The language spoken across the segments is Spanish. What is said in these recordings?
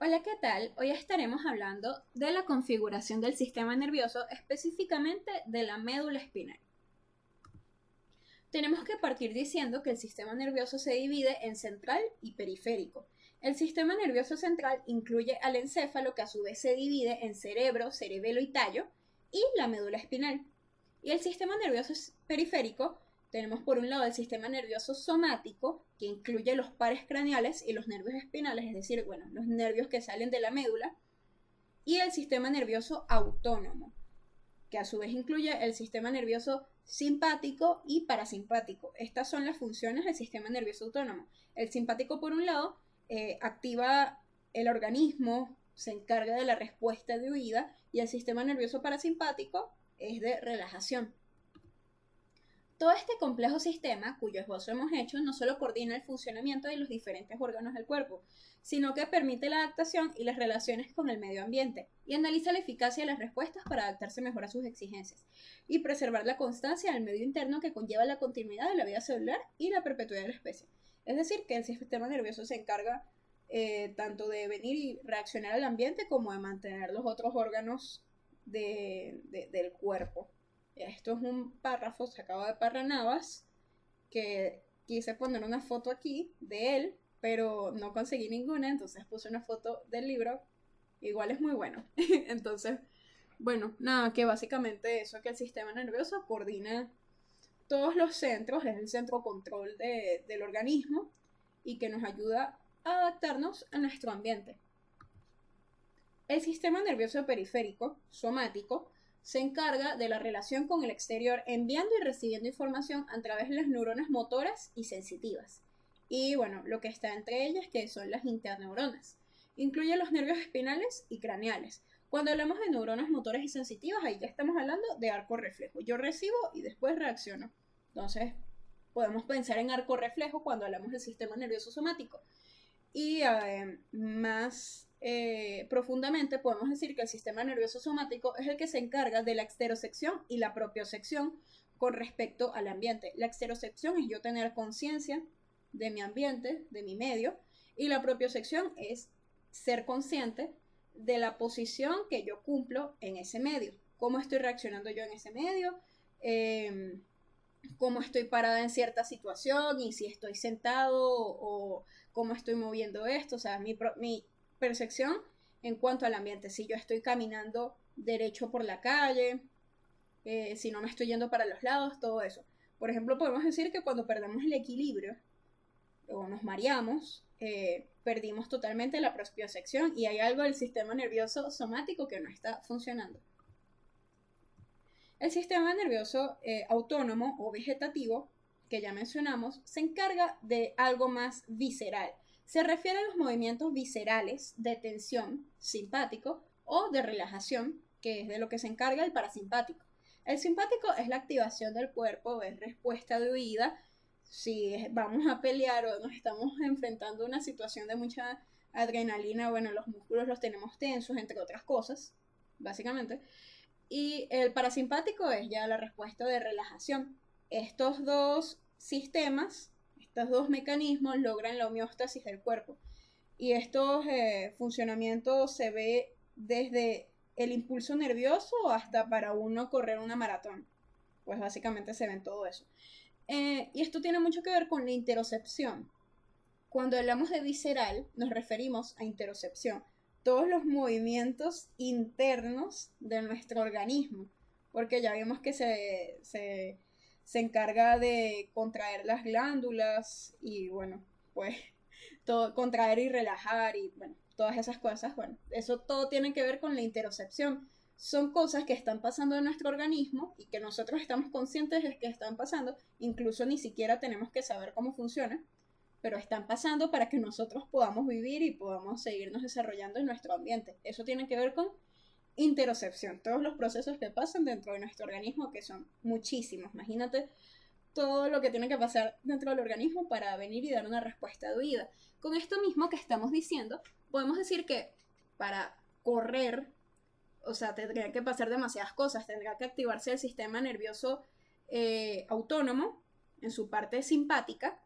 Hola, ¿qué tal? Hoy estaremos hablando de la configuración del sistema nervioso, específicamente de la médula espinal. Tenemos que partir diciendo que el sistema nervioso se divide en central y periférico. El sistema nervioso central incluye al encéfalo, que a su vez se divide en cerebro, cerebelo y tallo, y la médula espinal. Y el sistema nervioso periférico, tenemos por un lado el sistema nervioso somático, que incluye los pares craneales y los nervios espinales, es decir, los nervios que salen de la médula, y el sistema nervioso autónomo, que a su vez incluye el sistema nervioso simpático y parasimpático. Estas son las funciones del sistema nervioso autónomo. El simpático, por un lado, activa el organismo, se encarga de la respuesta de huida, y el sistema nervioso parasimpático es de relajación. Todo este complejo sistema, cuyo esbozo hemos hecho, no solo coordina el funcionamiento de los diferentes órganos del cuerpo, sino que permite la adaptación y las relaciones con el medio ambiente, y analiza la eficacia de las respuestas para adaptarse mejor a sus exigencias, y preservar la constancia del medio interno que conlleva la continuidad de la vida celular y la perpetuidad de la especie. Es decir, que el sistema nervioso se encarga tanto de venir y reaccionar al ambiente como de mantener los otros órganos del cuerpo. Esto es un párrafo sacado de Parranavas, que quise poner una foto aquí de él, pero no conseguí ninguna, entonces puse una foto del libro. Igual es muy bueno. Entonces, nada, que básicamente eso, que el sistema nervioso coordina todos los centros, es el centro control del organismo y que nos ayuda a adaptarnos a nuestro ambiente. El sistema nervioso periférico, somático, se encarga de la relación con el exterior, enviando y recibiendo información a través de las neuronas motoras y sensitivas. Y lo que está entre ellas, que son las interneuronas. Incluye los nervios espinales y craneales. Cuando hablamos de neuronas motoras y sensitivas, ahí ya estamos hablando de arco reflejo. Yo recibo y después reacciono. Entonces, podemos pensar en arco reflejo cuando hablamos del sistema nervioso somático. Y más profundamente podemos decir que el sistema nervioso somático es el que se encarga de la exterosección y la propiocepción con respecto al ambiente. La exterosección es yo tener conciencia de mi ambiente, de mi medio, y la propiocepción es ser consciente de la posición que yo cumplo en ese medio, cómo estoy reaccionando yo en ese medio, cómo estoy parada en cierta situación y si estoy sentado o cómo estoy moviendo esto, o sea, mi percepción en cuanto al ambiente, si yo estoy caminando derecho por la calle, si no me estoy yendo para los lados, todo eso. Por ejemplo, podemos decir que cuando perdemos el equilibrio o nos mareamos, perdimos totalmente la propiocepción y hay algo del sistema nervioso somático que no está funcionando. El sistema nervioso autónomo o vegetativo, que ya mencionamos, se encarga de algo más visceral. Se refiere a los movimientos viscerales de tensión, simpático, o de relajación, que es de lo que se encarga el parasimpático. El simpático es la activación del cuerpo, es respuesta de huida. Si vamos a pelear o nos estamos enfrentando a una situación de mucha adrenalina, los músculos los tenemos tensos, entre otras cosas, básicamente. Y el parasimpático es ya la respuesta de relajación. Estos dos sistemas, estos dos mecanismos logran la homeostasis del cuerpo. Y estos funcionamientos se ve desde el impulso nervioso hasta para uno correr una maratón. Pues básicamente se ven todo eso. Y esto tiene mucho que ver con la interocepción. Cuando hablamos de visceral, nos referimos a interocepción. Todos los movimientos internos de nuestro organismo, porque ya vimos que se encarga de contraer las glándulas y todo, contraer y relajar y todas esas cosas, eso todo tiene que ver con la interocepción. Son cosas que están pasando en nuestro organismo y que nosotros estamos conscientes de que están pasando, incluso ni siquiera tenemos que saber cómo funciona, pero están pasando para que nosotros podamos vivir y podamos seguirnos desarrollando en nuestro ambiente. Eso tiene que ver con interocepción, todos los procesos que pasan dentro de nuestro organismo, que son muchísimos. Imagínate todo lo que tiene que pasar dentro del organismo para venir y dar una respuesta de huida. Con esto mismo que estamos diciendo, podemos decir que para correr, o sea, tendría que pasar demasiadas cosas. Tendría que activarse el sistema nervioso autónomo en su parte simpática,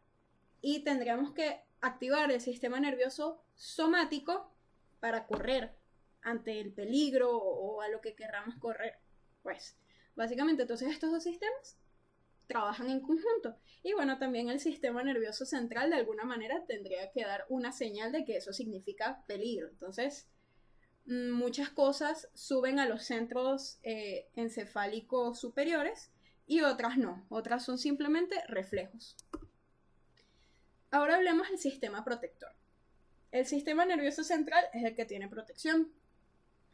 y tendríamos que activar el sistema nervioso somático para correr ante el peligro o a lo que querramos correr. Pues básicamente entonces estos dos sistemas trabajan en conjunto. Y bueno, también el sistema nervioso central de alguna manera tendría que dar una señal de que eso significa peligro. Entonces, muchas cosas suben a los centros encefálicos superiores y otras no. Otras son simplemente reflejos. Ahora hablemos del sistema protector. El sistema nervioso central es el que tiene protección.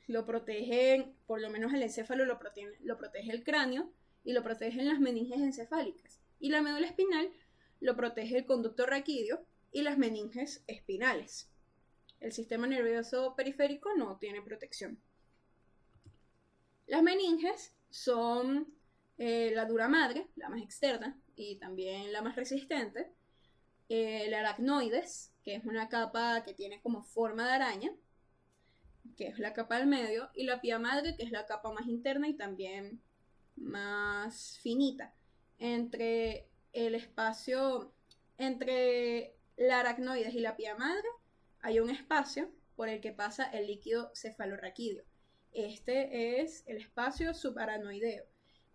Lo protege, por lo menos el encéfalo lo protege el cráneo y lo protegen las meninges encefálicas. Y la médula espinal lo protege el conducto raquídeo y las meninges espinales. El sistema nervioso periférico no tiene protección. Las meninges son la dura madre, la más externa y también la más resistente. El aracnoides, que es una capa que tiene como forma de araña, que es la capa del medio, y la pía madre, que es la capa más interna y también más finita. Entre el espacio, entre la aracnoides y la pía madre, hay un espacio por el que pasa el líquido cefalorraquídeo. Este es el espacio subaracnoideo.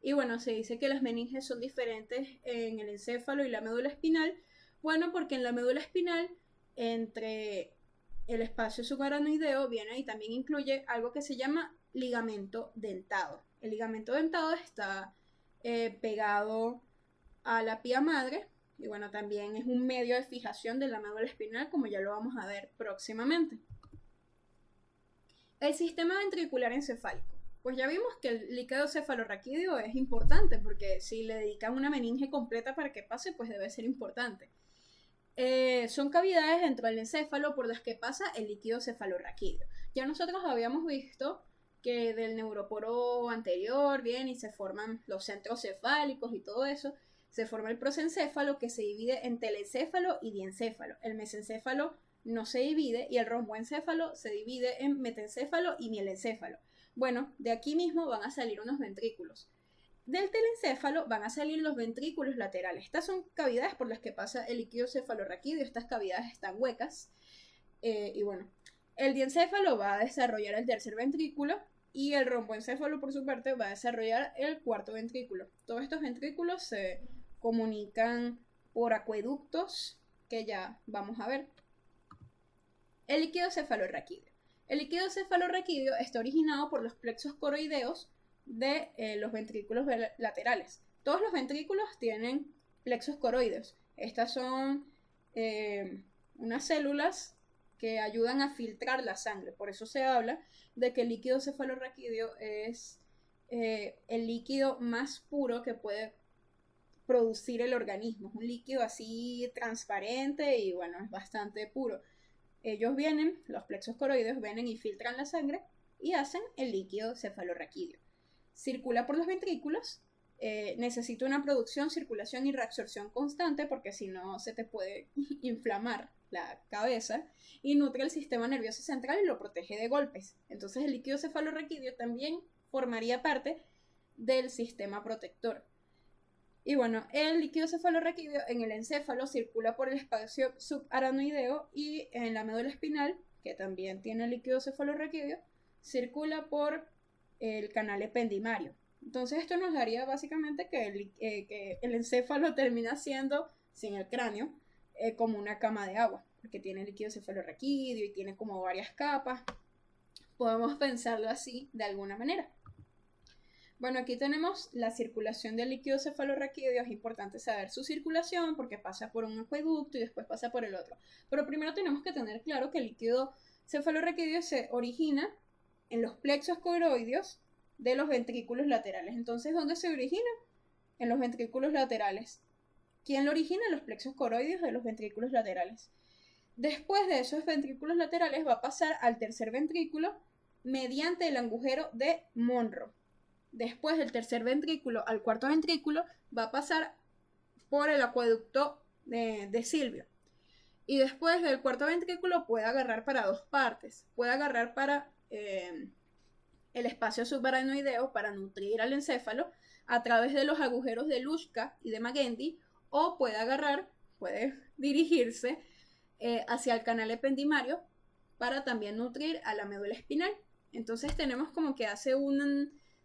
Y bueno, se dice que las meninges son diferentes en el encéfalo y la médula espinal. Bueno, porque en la médula espinal, entre el espacio subaracnoideo, viene y también incluye algo que se llama ligamento dentado. El ligamento dentado está pegado a la pía madre y bueno, también es un medio de fijación de la médula espinal, como ya lo vamos a ver próximamente. El sistema ventricular encefálico. Pues ya vimos que el líquido cefalorraquídeo es importante, porque si le dedican una meninge completa para que pase, pues debe ser importante. Son cavidades dentro del encéfalo por las que pasa el líquido cefalorraquídeo. Ya nosotros habíamos visto que del neuroporo anterior viene y se forman los centros cefálicos y todo eso. Se forma el prosencéfalo, que se divide en telencéfalo y diencéfalo. El mesencéfalo no se divide y el romboencéfalo se divide en metencéfalo y mielencéfalo. Bueno, de aquí mismo van a salir unos ventrículos. Del telencéfalo van a salir los ventrículos laterales. Estas son cavidades por las que pasa el líquido cefalorraquídeo. Estas cavidades están huecas. Y bueno, el diencéfalo va a desarrollar el tercer ventrículo y el romboencéfalo, por su parte, va a desarrollar el cuarto ventrículo. Todos estos ventrículos se comunican por acueductos que ya vamos a ver. El líquido cefalorraquídeo. El líquido cefalorraquídeo está originado por los plexos coroideos de los ventrículos laterales. Todos los ventrículos tienen plexos coroideos. Estas son unas células que ayudan a filtrar la sangre. Por eso se habla de que el líquido cefalorraquídeo es el líquido más puro que puede producir el organismo. Es un líquido así transparente y bueno, es bastante puro. Ellos vienen, los plexos coroideos vienen y filtran la sangre y hacen el líquido cefalorraquídeo. Circula por los ventrículos, necesita una producción, circulación y reabsorción constante porque si no se te puede inflamar la cabeza, y nutre el sistema nervioso central y lo protege de golpes. Entonces el líquido cefalorraquídeo también formaría parte del sistema protector. Y bueno, el líquido cefalorraquídeo en el encéfalo circula por el espacio subaracnoideo y en la médula espinal, que también tiene líquido cefalorraquídeo, circula por el canal ependimario. Entonces esto nos daría básicamente que el encéfalo termina siendo, sin el cráneo, como una cama de agua, porque tiene líquido cefalorraquídeo y tiene como varias capas. Podemos pensarlo así de alguna manera. Bueno, aquí tenemos la circulación del líquido cefalorraquídeo. Es importante saber su circulación porque pasa por un acueducto y después pasa por el otro. Pero primero tenemos que tener claro que el líquido cefalorraquídeo se origina en los plexos coroideos de los ventrículos laterales. Entonces, ¿dónde se origina? En los ventrículos laterales. ¿Quién lo origina? Los plexos coroideos de los ventrículos laterales. Después de esos ventrículos laterales va a pasar al tercer ventrículo mediante el agujero de Monro. Después del tercer ventrículo al cuarto ventrículo va a pasar por el acueducto de Silvio. Y después del cuarto ventrículo puede agarrar para dos partes. Puede agarrar para el espacio subaracnoideo para nutrir al encéfalo a través de los agujeros de Luschka y de Magendie, o puede dirigirse hacia el canal ependimario para también nutrir a la médula espinal. Entonces tenemos como que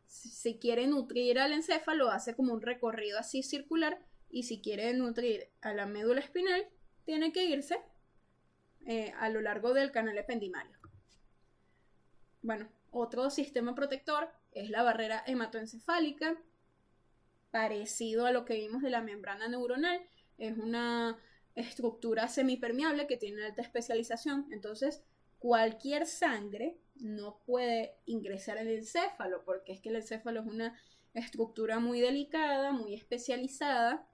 si quiere nutrir al encéfalo, hace como un recorrido así circular, y si quiere nutrir a la médula espinal, tiene que irse a lo largo del canal ependimario. Bueno, otro sistema protector es la barrera hematoencefálica, parecido a lo que vimos de la membrana neuronal. Es una estructura semipermeable que tiene alta especialización, entonces cualquier sangre no puede ingresar al encéfalo, porque es que el encéfalo es una estructura muy delicada, muy especializada,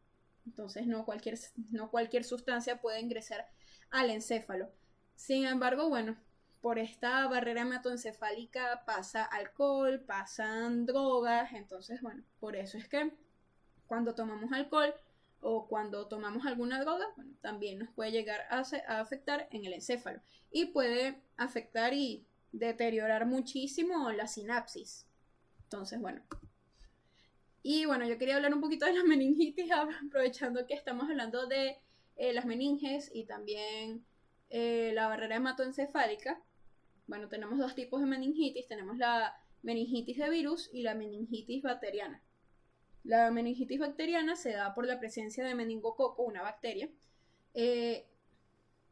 entonces no cualquier sustancia puede ingresar al encéfalo. Sin embargo, bueno, por esta barrera hematoencefálica pasa alcohol, pasan drogas, entonces bueno, por eso es que cuando tomamos alcohol o cuando tomamos alguna droga, bueno, también nos puede llegar a afectar en el encéfalo y puede afectar y deteriorar muchísimo la sinapsis. Entonces, bueno. Y bueno, yo quería hablar un poquito de la meningitis, aprovechando que estamos hablando de las meninges y también la barrera hematoencefálica. Bueno, tenemos dos tipos de meningitis. Tenemos la meningitis de virus y la meningitis bacteriana. La meningitis bacteriana se da por la presencia de meningococo, una bacteria.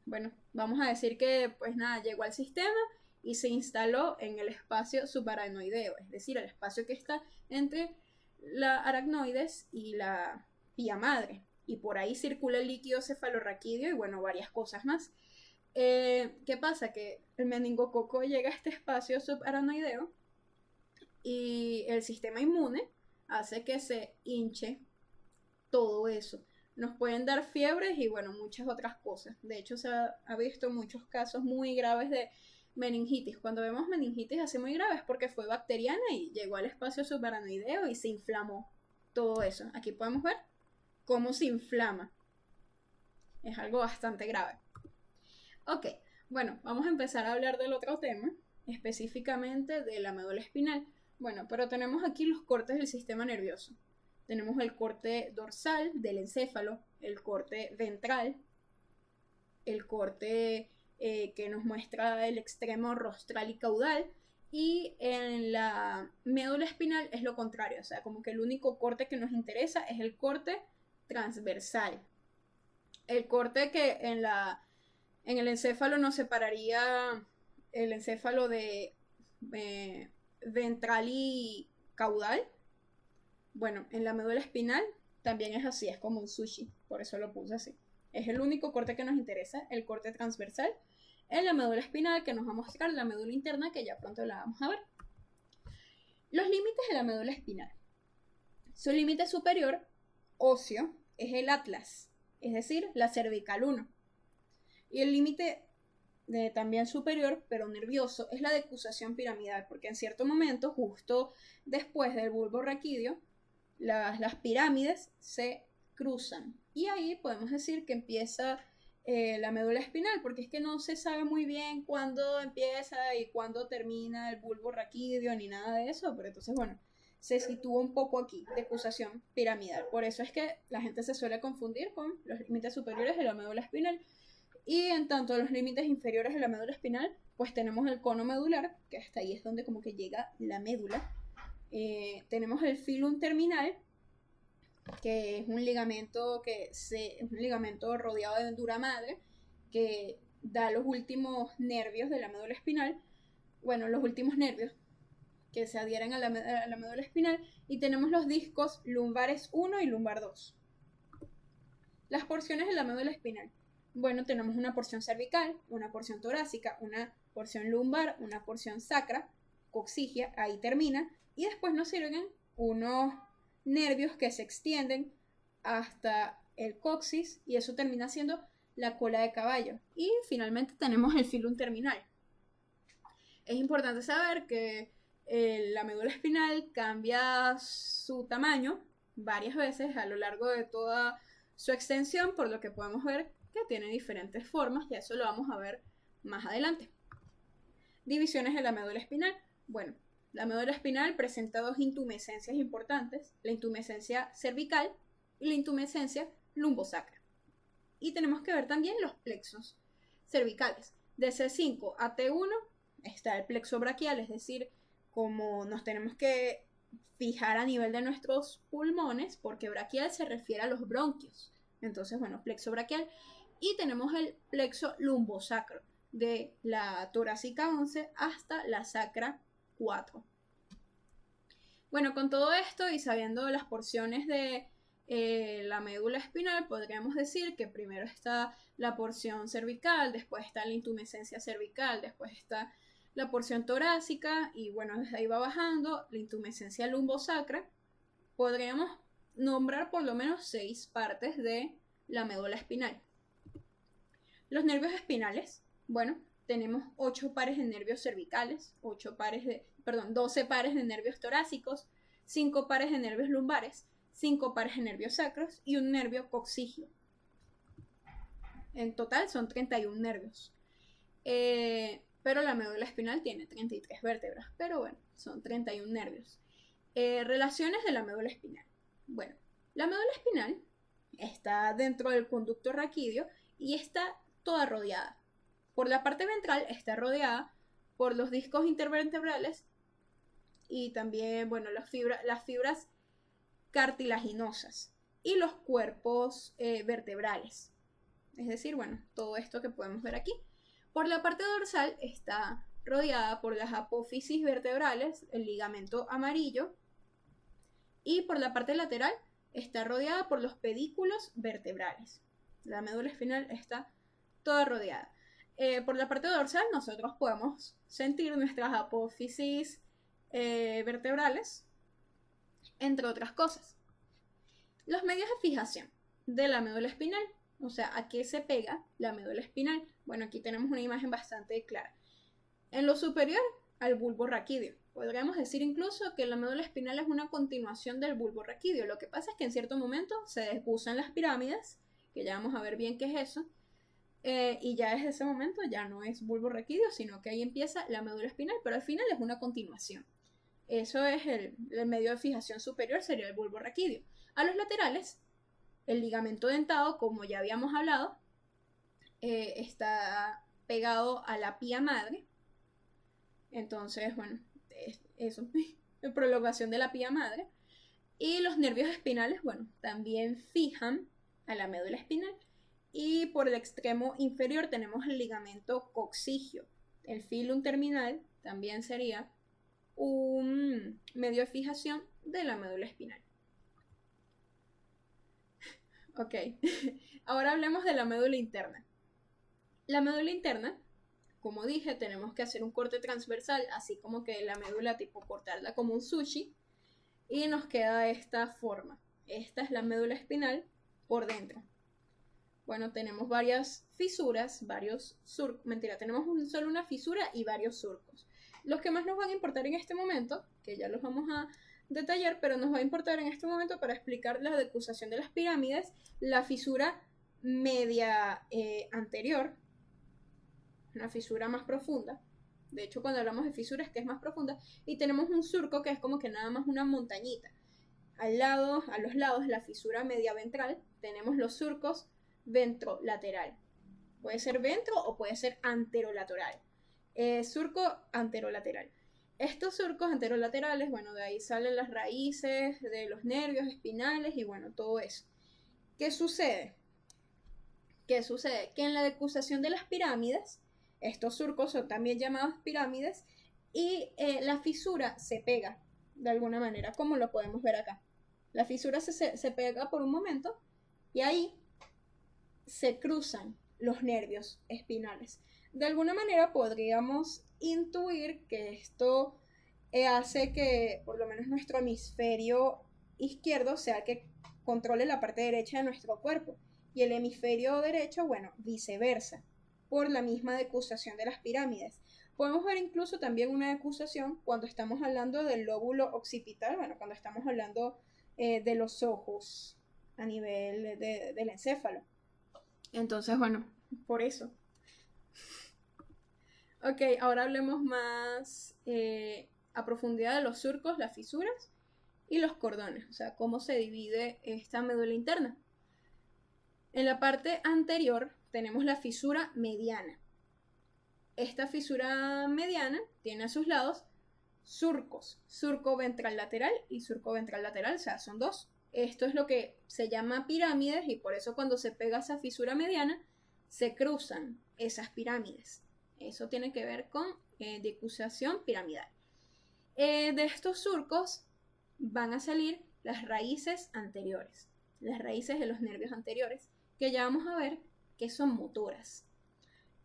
Bueno, vamos a decir que pues nada, llegó al sistema y se instaló en el espacio subaracnoideo, es decir, el espacio que está entre la aracnoides y la pía madre. Y por ahí circula el líquido cefalorraquídeo y bueno, varias cosas más. ¿Qué pasa? Que el meningococo llega a este espacio subaracnoideo y el sistema inmune hace que se hinche todo eso. Nos pueden dar fiebres y bueno, muchas otras cosas. De hecho, se ha visto muchos casos muy graves de meningitis. Cuando vemos meningitis así muy graves porque fue bacteriana y llegó al espacio subaracnoideo y se inflamó todo eso. Aquí podemos ver cómo se inflama. Es algo bastante grave. Ok, bueno, vamos a empezar a hablar del otro tema, específicamente de la médula espinal. Bueno, pero tenemos aquí los cortes del sistema nervioso. Tenemos el corte dorsal del encéfalo, el corte ventral, el corte que nos muestra el extremo rostral y caudal, y en la médula espinal es lo contrario, o sea, como que el único corte que nos interesa es el corte transversal. El corte que en el encéfalo nos separaría el encéfalo de ventral y caudal. Bueno, en la médula espinal también es así, es como un sushi, por eso lo puse así. Es el único corte que nos interesa, el corte transversal. En la médula espinal, que nos va a mostrar la médula interna, que ya pronto la vamos a ver. Los límites de la médula espinal. Su límite superior, óseo, es el atlas, es decir, la cervical 1. Y el límite también superior, pero nervioso, es la decusación piramidal, porque en cierto momento, justo después del bulbo raquídeo, las pirámides se cruzan. Y ahí podemos decir que empieza la médula espinal, porque es que no se sabe muy bien cuándo empieza y cuándo termina el bulbo raquídeo, ni nada de eso, pero entonces, bueno, se sitúa un poco aquí, decusación piramidal. Por eso es que la gente se suele confundir con los límites superiores de la médula espinal. Y en tanto los límites inferiores de la médula espinal, pues tenemos el cono medular, que hasta ahí es donde como que llega la médula. Tenemos el filum terminal, que es un ligamento rodeado de dura madre, que da los últimos nervios de la médula espinal. Bueno, los últimos nervios que se adhieren a la médula espinal. Y tenemos los discos lumbares 1 y lumbar 2. Las porciones de la médula espinal. Bueno, tenemos una porción cervical, una porción torácica, una porción lumbar, una porción sacra, coxigia, ahí termina, y después nos sirven unos nervios que se extienden hasta el coxis, y eso termina siendo la cola de caballo. Y finalmente tenemos el filum terminal. Es importante saber que la médula espinal cambia su tamaño varias veces a lo largo de toda su extensión, por lo que podemos ver que tiene diferentes formas, y eso lo vamos a ver más adelante. Divisiones de la médula espinal. Bueno, la médula espinal presenta dos intumescencias importantes, la intumescencia cervical y la intumescencia lumbosacra. Y tenemos que ver también los plexos cervicales. De C5 a T1 está el plexo braquial, es decir, como nos tenemos que fijar a nivel de nuestros pulmones, porque braquial se refiere a los bronquios. Entonces, bueno, plexo braquial. Y tenemos el plexo lumbosacro, de la torácica 11 hasta la sacra 4. Bueno, con todo esto y sabiendo las porciones de la médula espinal, podríamos decir que primero está la porción cervical, después está la intumescencia cervical, después está la porción torácica y bueno, desde ahí va bajando la intumescencia lumbosacra. Podríamos nombrar por lo menos 6 partes de la médula espinal. Los nervios espinales, bueno, tenemos 8 pares de nervios cervicales, 12 pares de nervios torácicos, 5 pares de nervios lumbares, 5 pares de nervios sacros y un nervio coccígeo. En total son 31 nervios. Pero la médula espinal tiene 33 vértebras, pero bueno, son 31 nervios. Relaciones de la médula espinal. Bueno, la médula espinal está dentro del conducto raquídeo y está toda rodeada. Por la parte ventral está rodeada por los discos intervertebrales y también, bueno, las fibras cartilaginosas y los cuerpos vertebrales. Es decir, bueno, todo esto que podemos ver aquí. Por la parte dorsal está rodeada por las apófisis vertebrales, el ligamento amarillo, y por la parte lateral está rodeada por los pedículos vertebrales. La médula espinal está toda rodeada. Por la parte dorsal nosotros podemos sentir nuestras apófisis vertebrales, entre otras cosas. Los medios de fijación de la médula espinal, o sea, ¿a qué se pega la médula espinal? Bueno, aquí tenemos una imagen bastante clara. En lo superior, al bulbo raquídeo. Podríamos decir incluso que la médula espinal es una continuación del bulbo raquídeo. Lo que pasa es que en cierto momento se desguazan las pirámides, que ya vamos a ver bien qué es eso, y ya desde ese momento ya no es bulbo raquídeo, sino que ahí empieza la médula espinal, pero al final es una continuación. Eso es el medio de fijación superior, sería el bulbo raquídeo. A los laterales, el ligamento dentado, como ya habíamos hablado, está pegado a la pía madre. Entonces, bueno, eso, prolongación de la pía madre. Y los nervios espinales, bueno, también fijan a la médula espinal. Y por el extremo inferior tenemos el ligamento coccígeo. El filum terminal también sería un medio de fijación de la médula espinal. Ok, ahora hablemos de la médula interna. La médula interna, como dije, tenemos que hacer un corte transversal, así como que la médula tipo cortarla como un sushi, y nos queda esta forma. Esta es la médula espinal por dentro. Bueno, tenemos varias fisuras, varios surcos. Mentira, tenemos solo una fisura y varios surcos. Los que más nos van a importar en este momento, que ya los vamos a detallar, pero nos va a importar en este momento para explicar la decusación de las pirámides, la fisura media anterior, una fisura más profunda. De hecho, cuando hablamos de fisuras es que es más profunda. Y tenemos un surco que es como que nada más una montañita. A los lados, la fisura media ventral, tenemos los surcos ventrolateral. Puede ser ventro o puede ser anterolateral. Surco anterolateral. Estos surcos anterolaterales, bueno, de ahí salen las raíces de los nervios espinales y bueno, todo eso. ¿Qué sucede? Que en la decusación de las pirámides, estos surcos son también llamados pirámides y la fisura se pega de alguna manera, como lo podemos ver acá. La fisura se pega por un momento y ahí se cruzan los nervios espinales. De alguna manera podríamos intuir que esto hace que por lo menos nuestro hemisferio izquierdo sea el que controle la parte derecha de nuestro cuerpo y el hemisferio derecho, bueno, viceversa, por la misma decusación de las pirámides. Podemos ver incluso también una decusación cuando estamos hablando del lóbulo occipital, bueno, cuando estamos hablando de los ojos a nivel del encéfalo. Entonces, bueno, por eso. Ok, ahora hablemos más a profundidad de los surcos, las fisuras y los cordones, o sea, cómo se divide esta médula interna. En la parte anterior tenemos la fisura mediana. esta fisura mediana tiene a sus lados surcos, surco ventral lateral y surco ventral lateral, o sea, son dos. Esto es lo que se llama pirámides y por eso cuando se pega esa fisura mediana se cruzan esas pirámides. Eso tiene que ver con decusación piramidal. De estos surcos van a salir las raíces anteriores, las raíces de los nervios anteriores, que ya vamos a ver que son motoras.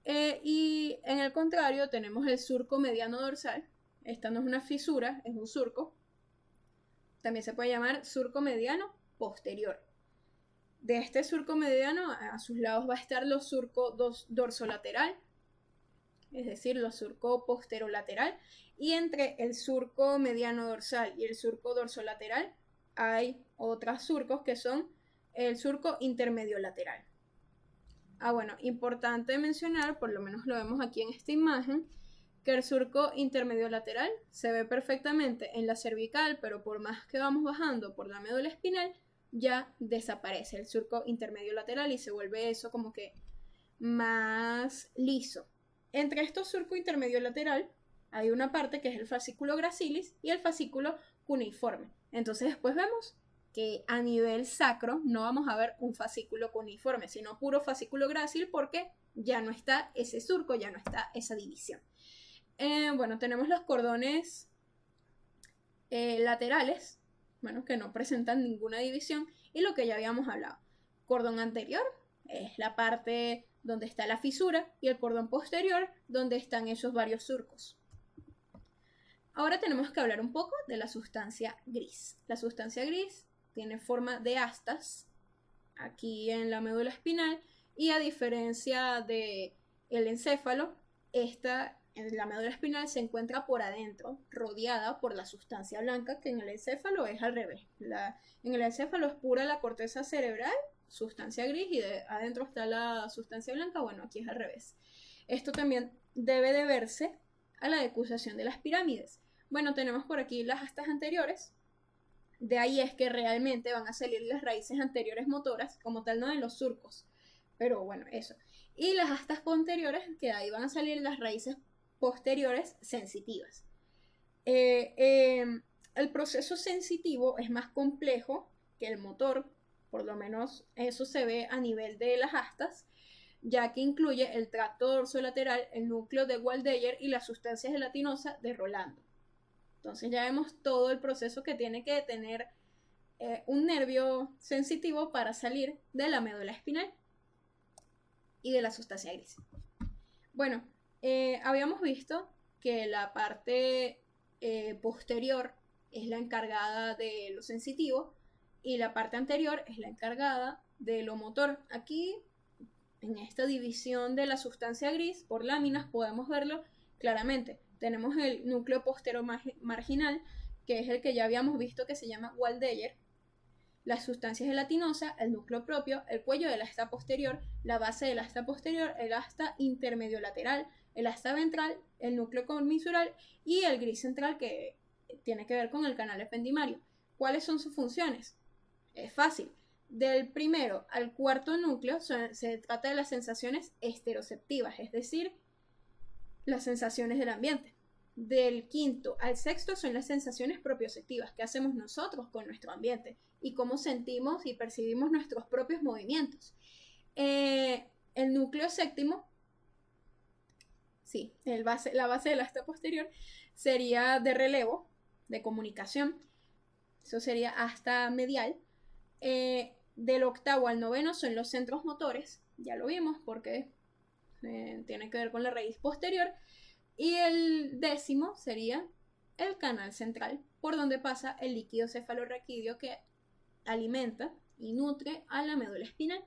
Y en el contrario tenemos el surco mediano dorsal. Esta no es una fisura, es un surco. También se puede llamar surco mediano posterior. De este surco mediano a sus lados va a estar los surcos dorsolateral, es decir, los surcos posterolateral, y entre el surco mediano dorsal y el surco dorsolateral hay otros surcos que son el surco intermedio lateral. Bueno, importante mencionar, por lo menos lo vemos aquí en esta imagen, que el surco intermedio lateral se ve perfectamente en la cervical, pero por más que vamos bajando por la médula espinal, ya desaparece el surco intermedio lateral y se vuelve eso como que más liso. Entre estos surcos intermedio lateral hay una parte que es el fascículo gracilis y el fascículo cuneiforme. Entonces después vemos que a nivel sacro no vamos a ver un fascículo cuneiforme, sino puro fascículo grácil porque ya no está ese surco, ya no está esa división. Bueno, tenemos los cordones laterales, bueno, que no presentan ninguna división, y lo que ya habíamos hablado. Cordón anterior es la parte donde está la fisura y el cordón posterior donde están esos varios surcos. Ahora tenemos que hablar un poco de la sustancia gris. La sustancia gris tiene forma de astas aquí en la médula espinal y a diferencia del encéfalo, esta en la médula espinal se encuentra por adentro, rodeada por la sustancia blanca, que en el encéfalo es al revés. En el encéfalo es pura la corteza cerebral, sustancia gris, y adentro está la sustancia blanca. Bueno, aquí es al revés. Esto también debe deberse a la decusación de las pirámides. Bueno, tenemos por aquí las astas anteriores. De ahí es que realmente van a salir las raíces anteriores motoras, como tal no de los surcos, pero bueno, eso. Y las astas posteriores, que de ahí van a salir las raíces posteriores sensitivas. El proceso sensitivo es más complejo que el motor, por lo menos eso se ve a nivel de las astas, ya que incluye el tracto dorsolateral, el núcleo de Waldeyer y la sustancia gelatinosa de Rolando. Entonces ya vemos todo el proceso que tiene que tener un nervio sensitivo para salir de la médula espinal y de la sustancia gris. Bueno, habíamos visto que la parte posterior es la encargada de lo sensitivo y la parte anterior es la encargada de lo motor. Aquí, en esta división de la sustancia gris por láminas, podemos verlo claramente. Tenemos el núcleo posteromarginal, que es el que ya habíamos visto que se llama Waldeyer, la sustancia gelatinosa, el núcleo propio, el cuello del asta posterior, la base del asta posterior, el asta intermedio lateral, el asta ventral, el núcleo comisural y el gris central, que tiene que ver con el canal ependimario. ¿Cuáles son sus funciones? Es fácil. Del primero al cuarto núcleo se trata de las sensaciones esteroceptivas, es decir, las sensaciones del ambiente. Del quinto al sexto son las sensaciones propioceptivas que hacemos nosotros con nuestro ambiente y cómo sentimos y percibimos nuestros propios movimientos. El núcleo séptimo, sí, la base del asta posterior, sería de relevo, de comunicación. Eso sería asta medial. Del octavo al noveno son los centros motores, ya lo vimos porque tiene que ver con la raíz posterior. Y el décimo sería el canal central, por donde pasa el líquido cefalorraquídeo que alimenta y nutre a la médula espinal.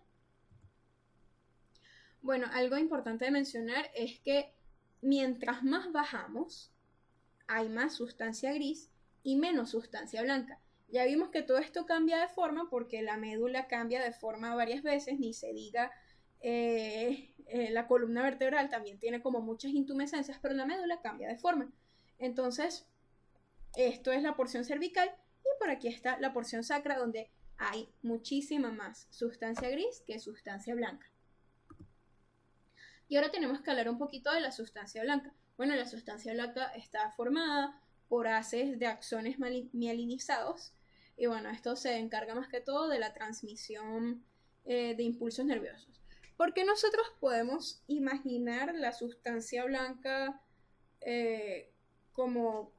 Bueno, algo importante de mencionar es que mientras más bajamos, hay más sustancia gris y menos sustancia blanca. Ya vimos que todo esto cambia de forma porque la médula cambia de forma varias veces, ni se diga la columna vertebral también tiene como muchas intumescencias, pero la médula cambia de forma. Entonces, esto es la porción cervical y por aquí está la porción sacra, donde hay muchísima más sustancia gris que sustancia blanca. Y ahora tenemos que hablar un poquito de la sustancia blanca. Bueno, la sustancia blanca está formada por haces de axones mielinizados. Y bueno, esto se encarga más que todo de la transmisión de impulsos nerviosos. ¿Por qué nosotros podemos imaginar la sustancia blanca como...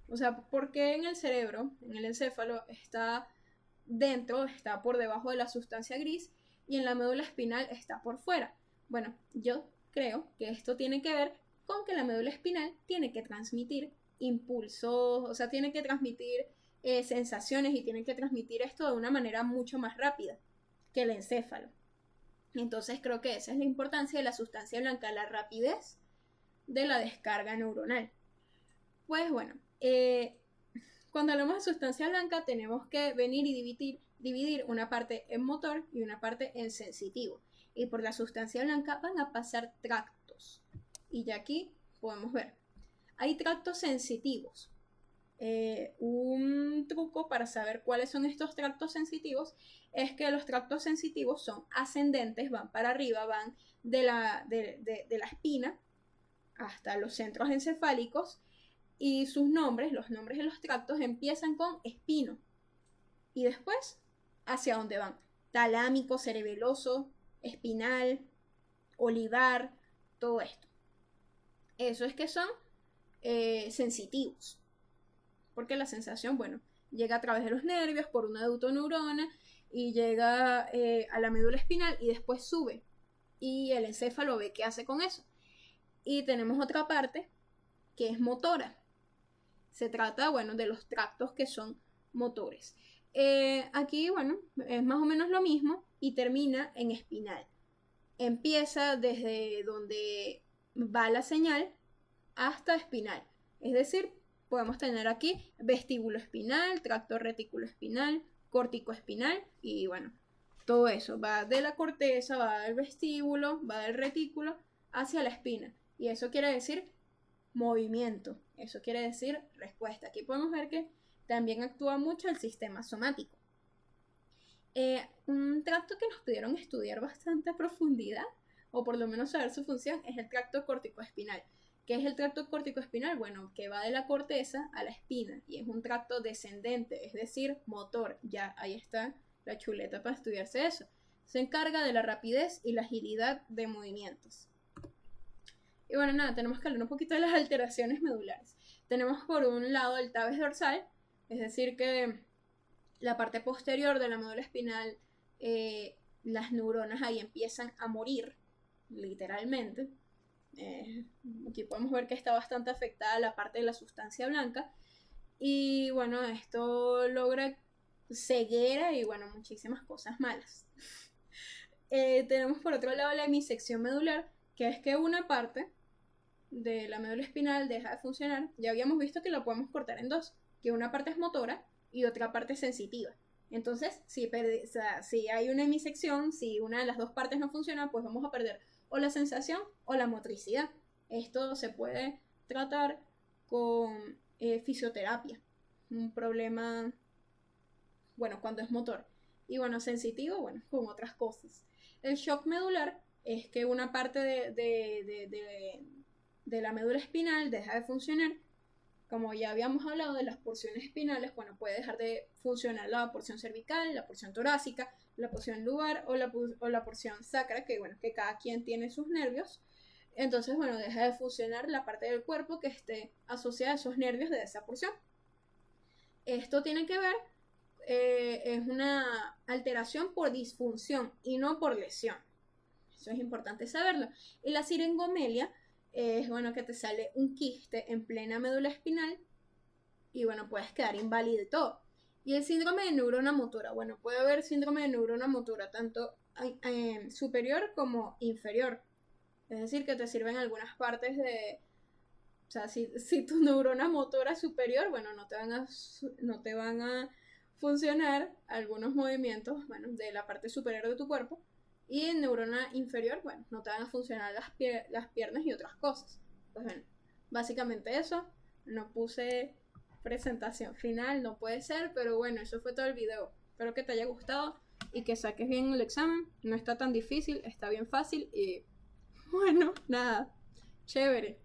O sea, ¿por qué en el cerebro, en el encéfalo, está dentro, está por debajo de la sustancia gris y en la médula espinal está por fuera? Bueno, yo creo que esto tiene que ver con que la médula espinal tiene que transmitir impulsos, o sea, tiene que transmitir sensaciones y tiene que transmitir esto de una manera mucho más rápida que el encéfalo. Entonces creo que esa es la importancia de la sustancia blanca, la rapidez de la descarga neuronal. Pues bueno, cuando hablamos de sustancia blanca tenemos que venir y dividir una parte en motor y una parte en sensitivo. Y por la sustancia blanca van a pasar tractos. Y ya aquí podemos ver. Hay tractos sensitivos. Un truco para saber cuáles son estos tractos sensitivos es que los tractos sensitivos son ascendentes, van para arriba, van de la espina hasta los centros encefálicos y sus nombres, los nombres de los tractos empiezan con espino y después hacia dónde van: talámico, cerebeloso, espinal, olivar, todo esto. Eso es que son sensitivos, porque la sensación, bueno, llega a través de los nervios por una deutoneurona y llega a la médula espinal y después sube y el encéfalo ve qué hace con eso. Y tenemos otra parte que es motora. Se trata, bueno, de los tractos que son motores. Aquí, bueno, es más o menos lo mismo y termina en espinal. Empieza desde donde va la señal hasta espinal. Es decir, podemos tener aquí vestíbulo espinal, tracto retículo espinal, córtico espinal y bueno, todo eso va de la corteza, va del vestíbulo, va del retículo hacia la espina. Y eso quiere decir movimiento, eso quiere decir respuesta. Aquí podemos ver que también actúa mucho el sistema somático. Un tracto que nos pudieron estudiar bastante a profundidad, o por lo menos saber su función, es el tracto córtico-espinal. ¿Qué es el tracto córtico-espinal? Bueno, que va de la corteza a la espina y es un tracto descendente, es decir, motor. Ya ahí está la chuleta para estudiarse eso. Se encarga de la rapidez y la agilidad de movimientos. Y bueno, nada, tenemos que hablar un poquito de las alteraciones medulares. Tenemos por un lado el tabes dorsal, es decir que la parte posterior de la médula espinal, las neuronas ahí empiezan a morir, literalmente. Aquí podemos ver que está bastante afectada la parte de la sustancia blanca. Y bueno, esto logra ceguera y bueno, muchísimas cosas malas. Tenemos por otro lado la hemisección medular, que es que una parte de la médula espinal deja de funcionar. Ya habíamos visto que la podemos cortar en dos, que una parte es motora y otra parte es sensitiva. Entonces, si hay una hemisección, si una de las dos partes no funciona, pues vamos a perder o la sensación o la motricidad. Esto se puede tratar con fisioterapia, un problema, bueno, cuando es motor. Y bueno, sensitivo, bueno, con otras cosas. El shock medular es que una parte de la médula espinal deja de funcionar. Como ya habíamos hablado de las porciones espinales, bueno, puede dejar de funcionar la porción cervical, la porción torácica, la porción lumbar o la porción sacra, que bueno, que cada quien tiene sus nervios. Entonces, bueno, deja de funcionar la parte del cuerpo que esté asociada a esos nervios de esa porción. Esto tiene que ver, es una alteración por disfunción y no por lesión. Eso es importante saberlo. Y la siringomelia es, bueno, que te sale un quiste en plena médula espinal y bueno, puedes quedar inválido y todo. Y el síndrome de neurona motora, bueno, puede haber síndrome de neurona motora tanto superior como inferior. Es decir, que te sirven algunas partes de... O sea, si tu neurona motora es superior, bueno, no te van a funcionar algunos movimientos, bueno, de la parte superior de tu cuerpo. Y en neurona inferior, bueno, no te van a funcionar las piernas y otras cosas. Pues bueno, básicamente eso. No puse presentación final, no puede ser, pero bueno, eso fue todo el video. Espero que te haya gustado y que saques bien el examen. No está tan difícil, está bien fácil y Bueno, nada, chévere.